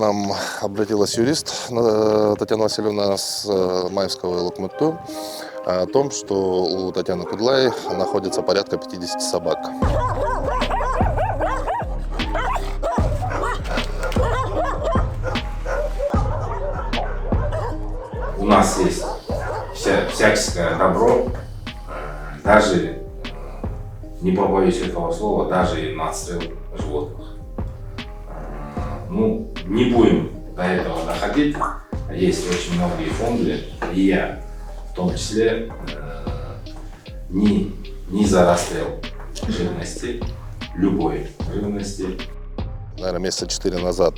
нам обратилась юрист Татьяна Васильевна с Маевского Лукмутту о том, что у Татьяны Кудлай находится порядка 50 собак. У нас есть всяческое добро, даже, не побоюсь этого слова, даже и на отстрел животных. Ну, не будем до этого доходить. Есть очень многие фонды, и я в том числе не за расстрел живности, любой живности. Наверное, месяца 4 назад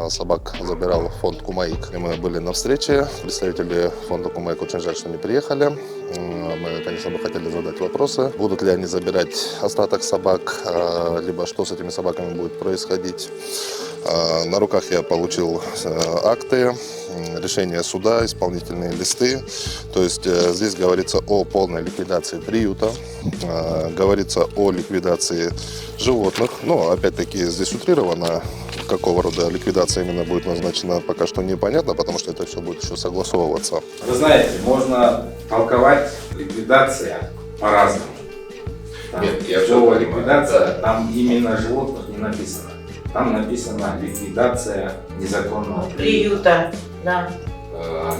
собак забирал фонд Кумаик. И мы были на встрече. Представители фонда Кумаик очень жаль, что не приехали. Мы, конечно, бы хотели задать вопросы. Будут ли они забирать остаток собак, либо что с этими собаками будет происходить. На руках я получил акты, решение суда, исполнительные листы. То есть здесь говорится о полной ликвидации приюта, говорится о ликвидации животных. Но опять-таки здесь утрировано, какого рода ликвидация именно будет назначена, пока что непонятно, потому что это все будет еще согласовываться. Вы знаете, можно толковать ликвидация по-разному. Слово ликвидация, там именно животных не написано. Там написано ликвидация незаконного приюта. Да.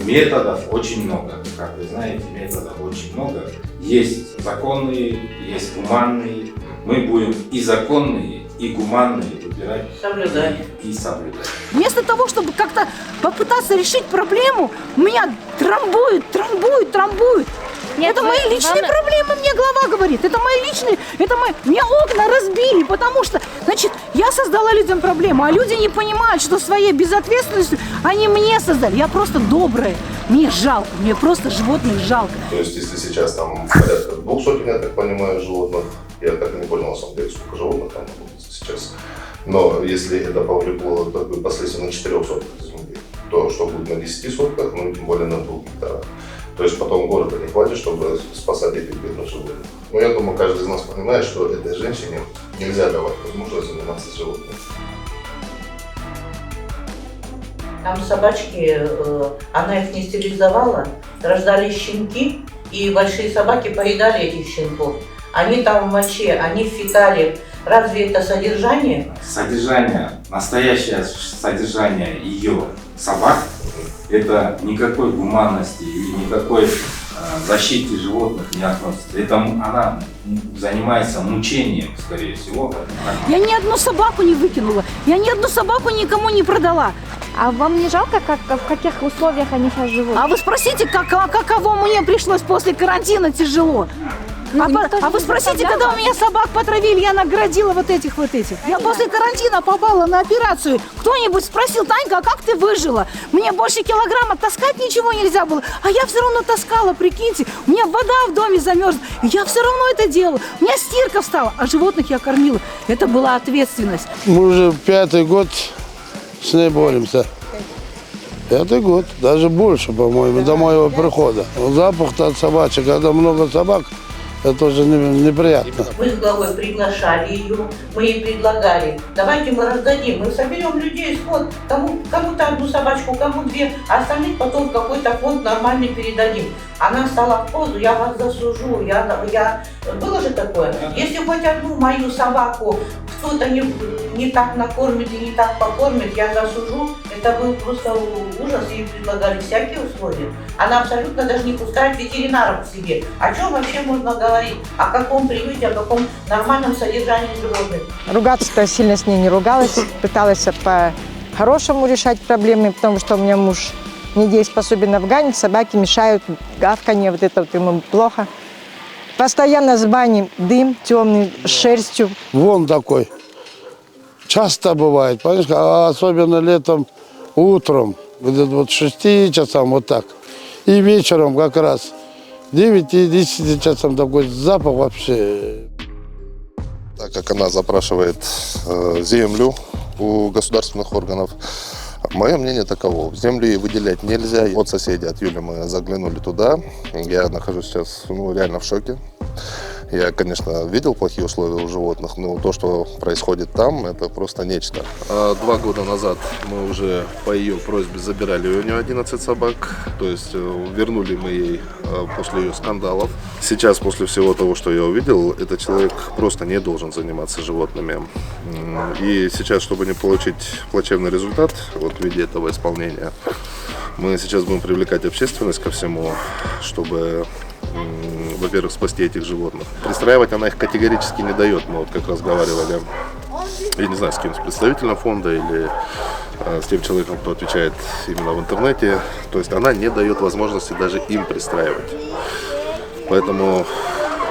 Методов очень много. Как вы знаете, методов очень много. Есть законные, есть гуманные. Мы будем и законные, и гуманные выбирать. Соблюдать. И соблюдать. Вместо того, чтобы как-то попытаться решить проблему, меня трамбуют. Нет, это мои личные проблемы, мне глава говорит. Это мои личные, мне окна разбили, потому что, значит, я создала людям проблему, а люди не понимают, что своей безответственностью они мне создали. Я просто добрая, мне жалко, мне просто животных жалко. То есть, если сейчас там порядка 200, я так понимаю, животных, я так и не понял, на самом деле, сколько животных там находится сейчас. Но если это повлекло последствия на 4 сотках земли, то что будет на 10 сотках, ну и тем более на 2 гектарах. То есть потом города не хватит, чтобы спасать этих бедных животных. Но я думаю, каждый из нас понимает, что этой женщине нельзя давать возможность заниматься животными. Там собачки, она их не стерилизовала, рождались щенки, и большие собаки поедали этих щенков. Они там в моче, они в фекалиях. Разве это содержание? Содержание, настоящее содержание ее собак, это никакой гуманности или никакой защите животных не относится. Это она занимается мучением, скорее всего. Я ни одну собаку не выкинула, я ни одну собаку никому не продала. А вам не жалко, в каких условиях они сейчас живут? А вы спросите, каково мне пришлось после карантина тяжело. А вы спросите, когда у меня собак потравили, я наградила вот этих. Я после карантина попала на операцию. Кто-нибудь спросил: Танька, а как ты выжила? Мне больше килограмма таскать ничего нельзя было. А я все равно таскала, прикиньте. У меня вода в доме замерзла. Я все равно это делала. У меня стирка встала, а животных я кормила. Это была ответственность. Мы уже 5-й год с ней боремся. 5-й год, даже больше, по-моему, до моего прихода. Запах-то от собачек, когда много собак, это уже неприятно. Мы с главой приглашали ее, мы ей предлагали: давайте мы раздадим, мы соберем людей в фонд, кому-то одну собачку, кому 2, а остальных потом в какой-то фонд нормальный передадим. Она стала в позу: я вас засужу, было же такое? Если хоть одну мою собаку кто-то не так накормит и не так покормит, я засужу. Это был просто ужас, ей предлагали всякие условия. Она абсолютно даже не пускает ветеринаров к себе. О чем вообще можно говорить? О каком приюте, о каком нормальном содержании животных? Ругаться-то сильно с ней не ругалась, пыталась по-хорошему решать проблемы, потому что у меня муж недееспособен афганец, собаки мешают, гавканье, вот это вот ему плохо. Постоянно с бани дым темный, с шерстью. Вон такой. Часто бывает, понимаешь, а особенно летом, утром, где-то вот 6 часам вот так. И вечером как раз 9 и 10 часам такой запах вообще. Так как она запрашивает землю у государственных органов, мое мнение таково: землю ей выделять нельзя. От соседей, от Юли, мы заглянули туда. Я нахожусь сейчас реально в шоке. Я, конечно, видел плохие условия у животных, но то, что происходит там, это просто нечто. 2 года назад мы уже по ее просьбе забирали у нее 11 собак, то есть вернули мы ей после ее скандалов. Сейчас, после всего того, что я увидел, этот человек просто не должен заниматься животными. И сейчас, чтобы не получить плачевный результат вот, в виде этого исполнения, мы сейчас будем привлекать общественность ко всему, чтобы, во-первых, спасти этих животных. Пристраивать она их категорически не дает. Мы вот как разговаривали, я не знаю, с кем, с представителем фонда или с тем человеком, кто отвечает именно в интернете. То есть она не дает возможности даже им пристраивать. Поэтому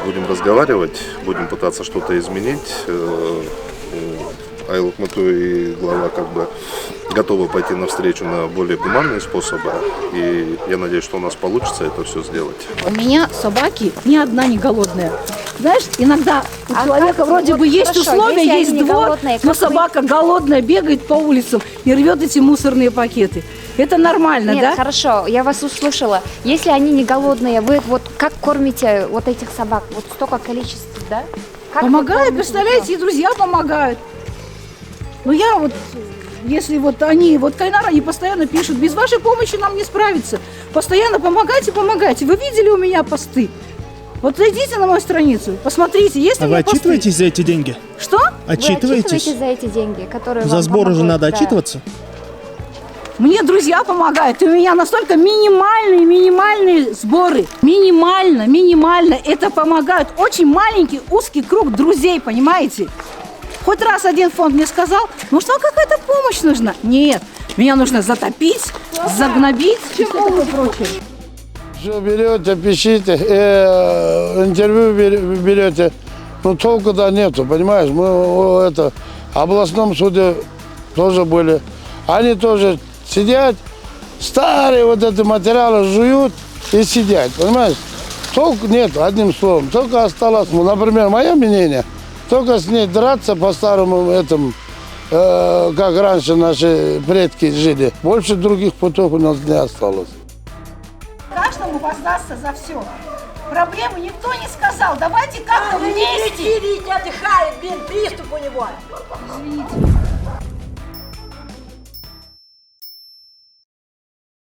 будем разговаривать, будем пытаться что-то изменить. Айлук Мату и глава как бы готовы пойти навстречу на более гуманные способы. И я надеюсь, что у нас получится это все сделать. У меня собаки ни одна не голодная. Знаешь, иногда у человека вроде бы есть условия, есть двор, но собака голодная бегает по улицам и рвет эти мусорные пакеты. Это нормально, Нет, да? хорошо, я вас услышала. Если они не голодные, вы вот как кормите вот этих собак? Вот столько количеств, да? Как вы Помогают, кормите представляете, и друзья помогают. Ну я вот, если вот они, вот Кайнар, они постоянно пишут, без вашей помощи нам не справиться. Постоянно помогайте, помогайте. Вы видели у меня посты? Вот зайдите на мою страницу, посмотрите, есть ли у А вы меня посты. отчитываетесь за эти деньги? Что? Вы Отчитываетесь? отчитываетесь за эти деньги, которые За вам сбор уже помогут, надо да. отчитываться? Мне друзья помогают, и у меня настолько минимальные сборы. Минимально. Это помогает очень маленький, узкий круг друзей, понимаете? Хоть раз один фонд мне сказал, может, вам какая-то помощь нужна? Нет, меня нужно затопить, загнобить и все такое прочее. Все берете, пишите, интервью берете, ну толку-то нету, понимаешь? Мы в областном суде тоже были. Они тоже сидят, старые вот эти материалы жуют и сидят, понимаешь? Толку нет, одним словом, только осталось, ну, например, мое мнение, только с ней драться по старому этому, как раньше наши предки жили. Больше других путов у нас не осталось. Каждому воздастся за все. Проблемы никто не сказал. Давайте как-то вместе. Отдыхает, приступ у него. Извините.